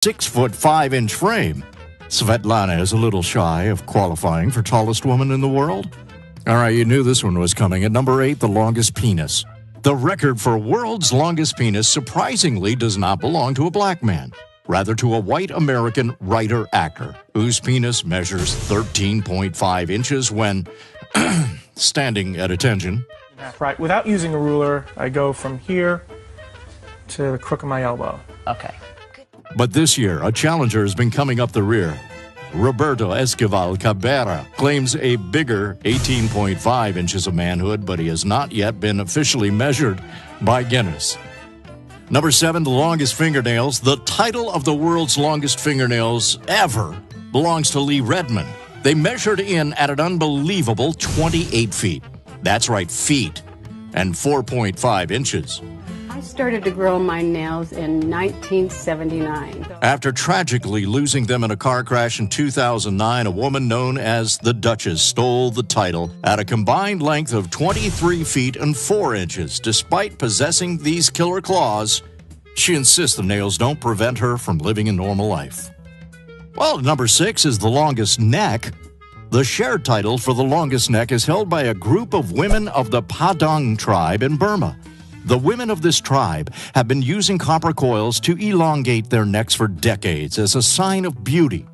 6'5" frame. Svetlana is a little shy of qualifying for tallest woman in the world. All right, you knew this one was coming. At number 8, the longest penis. The record for world's longest penis surprisingly does not belong to a black man, rather to a white American writer-actor whose penis measures 13.5 inches when standing at attention. Right, without using a ruler, I go from here to the crook of my elbow. Okay. But this year, a challenger has been coming up the rear. Roberto Esquivel Cabrera claims a bigger 18.5 inches of manhood, but he has not yet been officially measured by Guinness. Number 7, the longest fingernails. The title of the world's longest fingernails ever belongs to Lee Redmond. They measured in at an unbelievable 28 feet. That's right, feet, and 4.5 inches. I started to grow my nails in 1979. After tragically losing them in a car crash in 2009, a woman known as the Duchess stole the title at a combined length of 23 feet and 4 inches. Despite possessing these killer claws, she insists the nails don't prevent her from living a normal life. Well, number 6 is the longest neck. The shared title for the longest neck is held by a group of women of the Padang tribe in Burma. The women of this tribe have been using copper coils to elongate their necks for decades as a sign of beauty.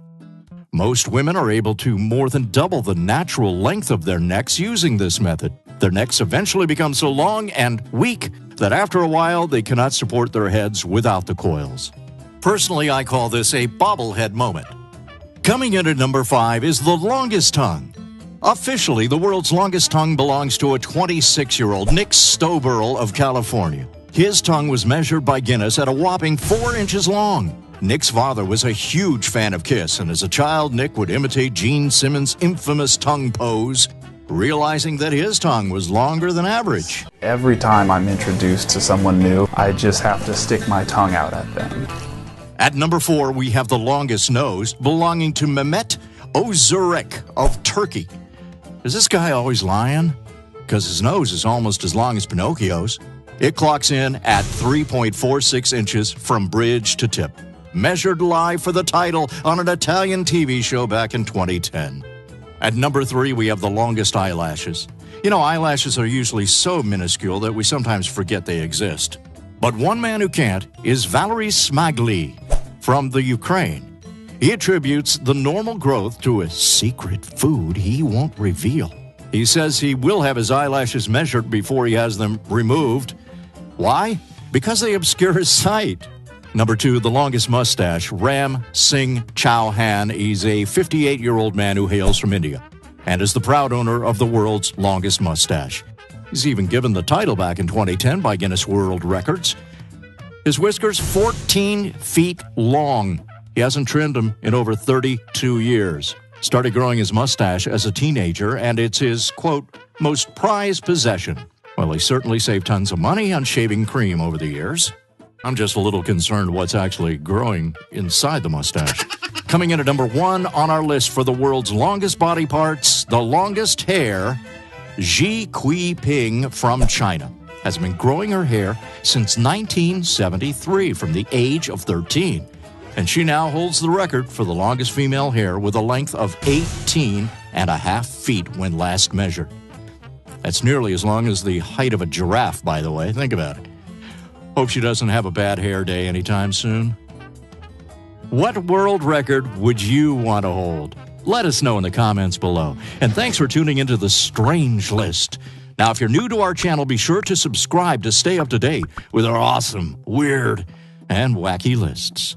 Most women are able to more than double the natural length of their necks using this method. Their necks eventually become so long and weak that after a while they cannot support their heads without the coils. Personally, I call this a bobblehead moment. Coming in at number 5 is the longest tongue. Officially, the world's longest tongue belongs to a 26-year-old Nick Stoberl of California. His tongue was measured by Guinness at a whopping 4 inches long. Nick's father was a huge fan of Kiss, and as a child, Nick would imitate Gene Simmons' infamous tongue pose, realizing that his tongue was longer than average. Every time I'm introduced to someone new, I just have to stick my tongue out at them. At number 4, we have the longest nose, belonging to Mehmet Özürek of Turkey. Is this guy always lying? Because his nose is almost as long as Pinocchio's. It clocks in at 3.46 inches from bridge to tip, measured live for the title on an Italian TV show back in 2010. At number 3, we have the longest eyelashes. You know, eyelashes are usually so minuscule that we sometimes forget they exist. But one man who can't is Valery Smagly from the Ukraine. He attributes the normal growth to a secret food he won't reveal. He says he will have his eyelashes measured before he has them removed. Why? Because they obscure his sight. Number 2, the longest mustache, Ram Singh Chauhan. He's a 58-year-old man who hails from India and is the proud owner of the world's longest mustache. He's even given the title back in 2010 by Guinness World Records. His whiskers, 14 feet long. He hasn't trimmed them in over 32 years. Started growing his mustache as a teenager, and it's his, quote, most prized possession. Well, he certainly saved tons of money on shaving cream over the years. I'm just a little concerned what's actually growing inside the mustache. Coming in at number 1 on our list for the world's longest body parts, the longest hair, Xi Jinping from China has been growing her hair since 1973 from the age of 13. And she now holds the record for the longest female hair with a length of 18.5 feet when last measured. That's nearly as long as the height of a giraffe, by the way. Think about it. Hope she doesn't have a bad hair day anytime soon. What world record would you want to hold? Let us know in the comments below. And thanks for tuning into the Strange List. Now, if you're new to our channel, be sure to subscribe to stay up to date with our awesome, weird, and wacky lists.